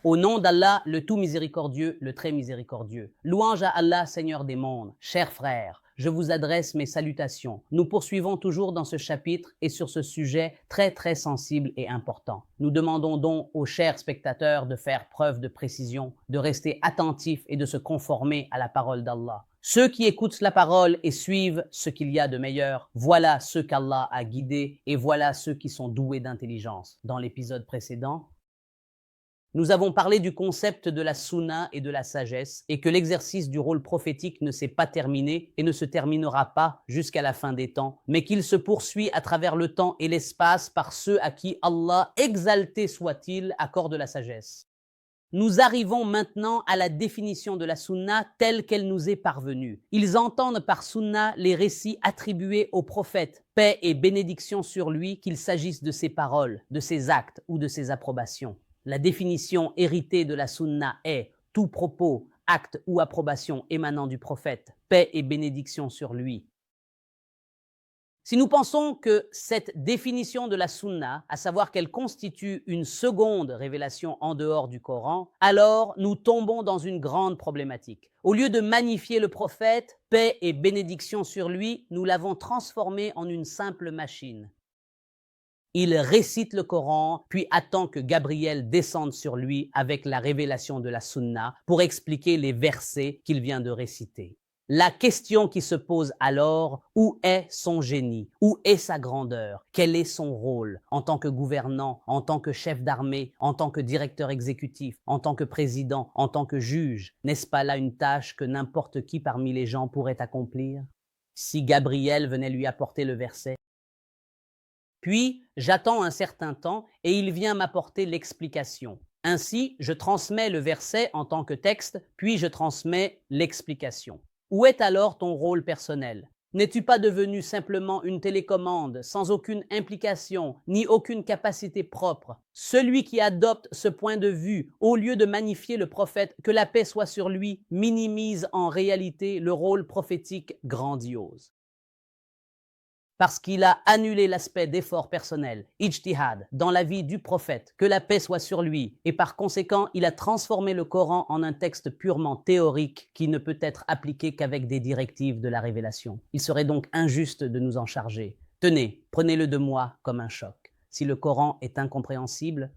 Au nom d'Allah, le tout miséricordieux, le très miséricordieux. Louange à Allah, Seigneur des mondes. Chers frères, je vous adresse mes salutations. Nous poursuivons toujours dans ce chapitre et sur ce sujet très sensible et important. Nous demandons donc aux chers spectateurs de faire preuve de précision, de rester attentifs et de se conformer à la parole d'Allah. Ceux qui écoutent la parole et suivent ce qu'il y a de meilleur, voilà ceux qu'Allah a guidés et voilà ceux qui sont doués d'intelligence. Dans l'épisode précédent, nous avons parlé du concept de la sunna et de la sagesse et que l'exercice du rôle prophétique ne s'est pas terminé et ne se terminera pas jusqu'à la fin des temps, mais qu'il se poursuit à travers le temps et l'espace par ceux à qui Allah, exalté soit-il, accorde la sagesse. Nous arrivons maintenant à la définition de la sunna telle qu'elle nous est parvenue. Ils entendent par sunna les récits attribués au prophète, paix et bénédiction sur lui, qu'il s'agisse de ses paroles, de ses actes ou de ses approbations. La définition héritée de la sunna est tout propos, acte ou approbation émanant du prophète, paix et bénédiction sur lui. Si nous pensons que cette définition de la sunna, à savoir qu'elle constitue une seconde révélation en dehors du Coran, alors nous tombons dans une grande problématique. Au lieu de magnifier le prophète, paix et bénédiction sur lui, nous l'avons transformé en une simple machine. Il récite le Coran, puis attend que Gabriel descende sur lui avec la révélation de la sunna pour expliquer les versets qu'il vient de réciter. La question qui se pose alors, où est son génie? Où est sa grandeur? Quel est son rôle en tant que gouvernant, en tant que chef d'armée, en tant que directeur exécutif, en tant que président, en tant que juge? N'est-ce pas là une tâche que n'importe qui parmi les gens pourrait accomplir? Si Gabriel venait lui apporter le verset, puis, j'attends un certain temps et il vient m'apporter l'explication. Ainsi, je transmets le verset en tant que texte, puis je transmets l'explication. Où est alors ton rôle personnel? N'es-tu pas devenu simplement une télécommande sans aucune implication ni aucune capacité propre? Celui qui adopte ce point de vue, au lieu de magnifier le prophète, que la paix soit sur lui, minimise en réalité le rôle prophétique grandiose. Parce qu'il a annulé l'aspect d'effort personnel, ijtihad, dans la vie du prophète, que la paix soit sur lui, et par conséquent, il a transformé le Coran en un texte purement théorique qui ne peut être appliqué qu'avec des directives de la révélation. Il serait donc injuste de nous en charger. Tenez, prenez-le de moi comme un choc. Si le Coran est incompréhensible,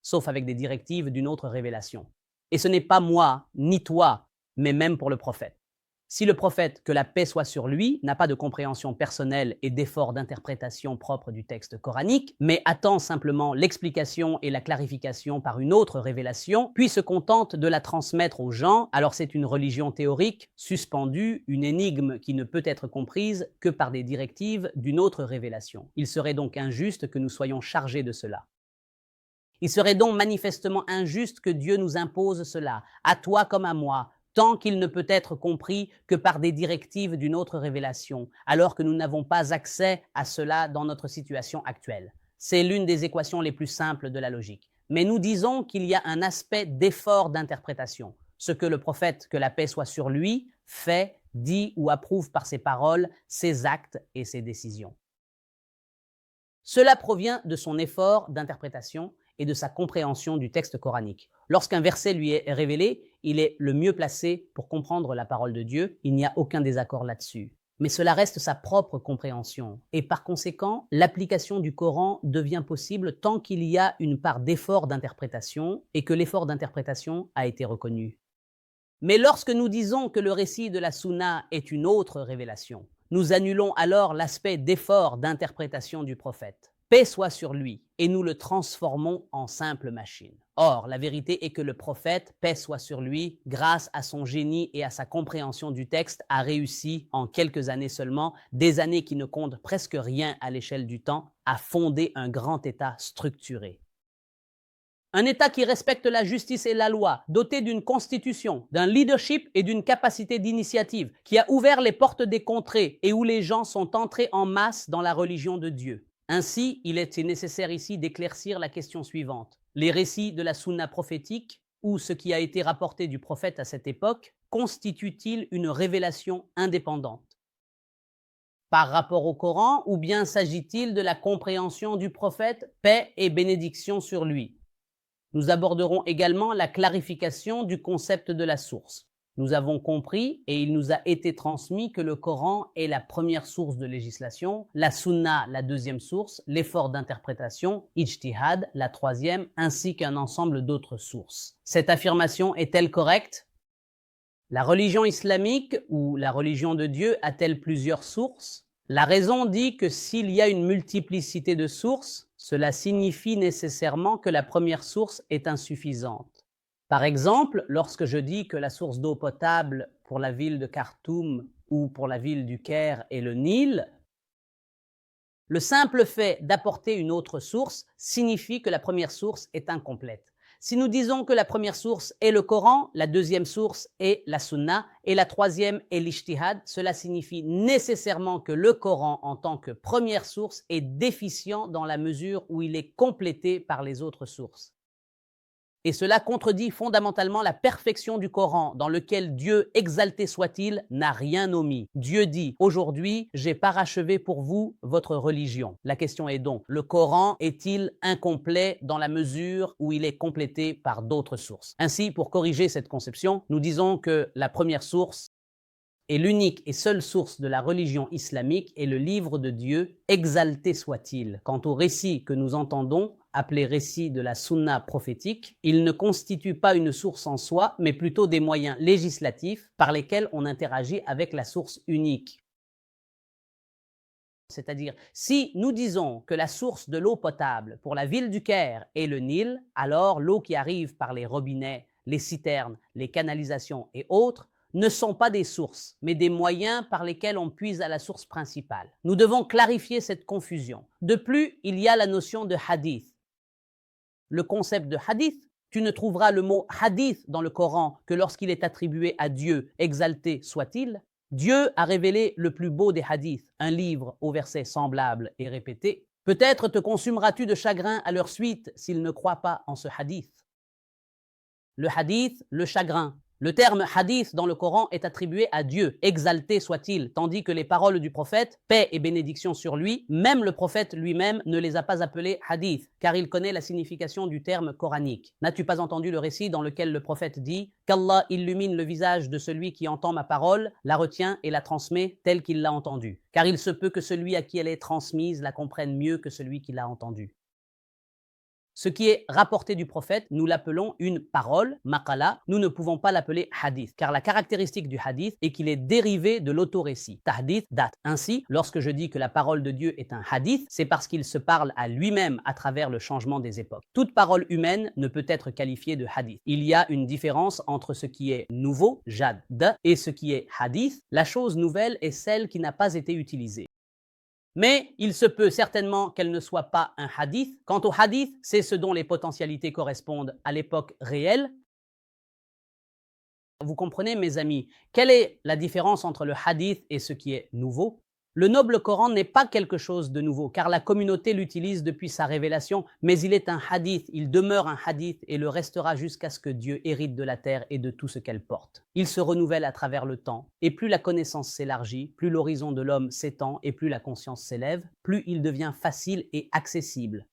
sauf avec des directives d'une autre révélation. Et ce n'est pas moi, ni toi, mais même pour le prophète. Si le prophète, que la paix soit sur lui, n'a pas de compréhension personnelle et d'effort d'interprétation propre du texte coranique, mais attend simplement l'explication et la clarification par une autre révélation, puis se contente de la transmettre aux gens, alors c'est une religion théorique, suspendue, une énigme qui ne peut être comprise que par des directives d'une autre révélation. Il serait donc injuste que nous soyons chargés de cela. Il serait donc manifestement injuste que Dieu nous impose cela, à toi comme à moi, tant qu'il ne peut être compris que par des directives d'une autre révélation, alors que nous n'avons pas accès à cela dans notre situation actuelle. C'est l'une des équations les plus simples de la logique. Mais nous disons qu'il y a un aspect d'effort d'interprétation, ce que le prophète, que la paix soit sur lui, fait, dit ou approuve par ses paroles, ses actes et ses décisions. Cela provient de son effort d'interprétation et de sa compréhension du texte coranique. Lorsqu'un verset lui est révélé, il est le mieux placé pour comprendre la parole de Dieu, il n'y a aucun désaccord là-dessus. Mais cela reste sa propre compréhension, et par conséquent, l'application du Coran devient possible tant qu'il y a une part d'effort d'interprétation et que l'effort d'interprétation a été reconnu. Mais lorsque nous disons que le récit de la Sunna est une autre révélation, nous annulons alors l'aspect d'effort d'interprétation du prophète. Paix soit sur lui, et nous le transformons en simple machine. Or, la vérité est que le prophète, paix soit sur lui, grâce à son génie et à sa compréhension du texte, a réussi, en quelques années seulement, des années qui ne comptent presque rien à l'échelle du temps, à fonder un grand État structuré. Un État qui respecte la justice et la loi, doté d'une constitution, d'un leadership et d'une capacité d'initiative, qui a ouvert les portes des contrées et où les gens sont entrés en masse dans la religion de Dieu. Ainsi, il était nécessaire ici d'éclaircir la question suivante. Les récits de la sunna prophétique, ou ce qui a été rapporté du prophète à cette époque, constituent-ils une révélation indépendante par rapport au Coran, ou bien s'agit-il de la compréhension du prophète, paix et bénédiction sur lui? Nous aborderons également la clarification du concept de la source. Nous avons compris et il nous a été transmis que le Coran est la première source de législation, la Sunna la deuxième source, l'effort d'interprétation, ijtihad la troisième, ainsi qu'un ensemble d'autres sources. Cette affirmation est-elle correcte? La religion islamique ou la religion de Dieu a-t-elle plusieurs sources? La raison dit que s'il y a une multiplicité de sources, cela signifie nécessairement que la première source est insuffisante. Par exemple, lorsque je dis que la source d'eau potable pour la ville de Khartoum ou pour la ville du Caire est le Nil, le simple fait d'apporter une autre source signifie que la première source est incomplète. Si nous disons que la première source est le Coran, la deuxième source est la Sunna et la troisième est l'Ijtihad, cela signifie nécessairement que le Coran en tant que première source est déficient dans la mesure où il est complété par les autres sources. Et cela contredit fondamentalement la perfection du Coran, dans lequel Dieu, exalté soit-il, n'a rien omis. Dieu dit « Aujourd'hui, j'ai parachevé pour vous votre religion ». La question est donc, le Coran est-il incomplet dans la mesure où il est complété par d'autres sources? Ainsi, pour corriger cette conception, nous disons que la première source et l'unique et seule source de la religion islamique est le livre de Dieu, exalté soit-il. Quant au récit que nous entendons, appelé récit de la sunna prophétique, il ne constitue pas une source en soi, mais plutôt des moyens législatifs par lesquels on interagit avec la source unique. C'est-à-dire, si nous disons que la source de l'eau potable pour la ville du Caire est le Nil, alors l'eau qui arrive par les robinets, les citernes, les canalisations et autres ne sont pas des sources, mais des moyens par lesquels on puise à la source principale. Nous devons clarifier cette confusion. De plus, il y a la notion de hadith. Le concept de hadith, tu ne trouveras le mot hadith dans le Coran que lorsqu'il est attribué à Dieu, exalté soit-il. Dieu a révélé le plus beau des hadiths, un livre aux versets semblables et répétés. Peut-être te consumeras-tu de chagrin à leur suite s'ils ne croient pas en ce hadith. Le hadith, le chagrin. Le terme hadith dans le Coran est attribué à Dieu, exalté soit-il, tandis que les paroles du prophète, paix et bénédiction sur lui, même le prophète lui-même ne les a pas appelées hadith, car il connaît la signification du terme coranique. N'as-tu pas entendu le récit dans lequel le prophète dit « Qu'Allah illumine le visage de celui qui entend ma parole, la retient et la transmet telle qu'il l'a entendue, car il se peut que celui à qui elle est transmise la comprenne mieux que celui qui l'a entendue. » Ce qui est rapporté du prophète, nous l'appelons une parole, maqala, nous ne pouvons pas l'appeler hadith, car la caractéristique du hadith est qu'il est dérivé de l'autorécit. Tahdith date. Ainsi, lorsque je dis que la parole de Dieu est un hadith, c'est parce qu'il se parle à lui-même à travers le changement des époques. Toute parole humaine ne peut être qualifiée de hadith. Il y a une différence entre ce qui est nouveau, jad, et ce qui est hadith. La chose nouvelle est celle qui n'a pas été utilisée. Mais il se peut certainement qu'elle ne soit pas un hadith. Quant au hadith, c'est ce dont les potentialités correspondent à l'époque réelle. Vous comprenez, mes amis, quelle est la différence entre le hadith et ce qui est nouveau? Le noble Coran n'est pas quelque chose de nouveau, car la communauté l'utilise depuis sa révélation, mais il est un hadith, il demeure un hadith et le restera jusqu'à ce que Dieu hérite de la terre et de tout ce qu'elle porte. Il se renouvelle à travers le temps, et plus la connaissance s'élargit, plus l'horizon de l'homme s'étend et plus la conscience s'élève, plus il devient facile et accessible.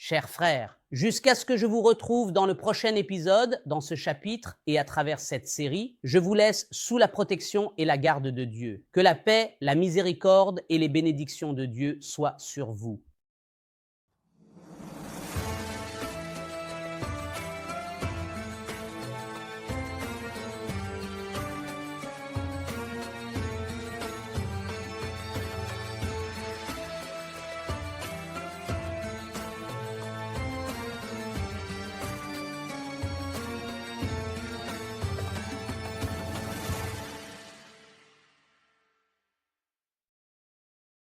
Chers frères, jusqu'à ce que je vous retrouve dans le prochain épisode, dans ce chapitre et à travers cette série, je vous laisse sous la protection et la garde de Dieu. Que la paix, la miséricorde et les bénédictions de Dieu soient sur vous.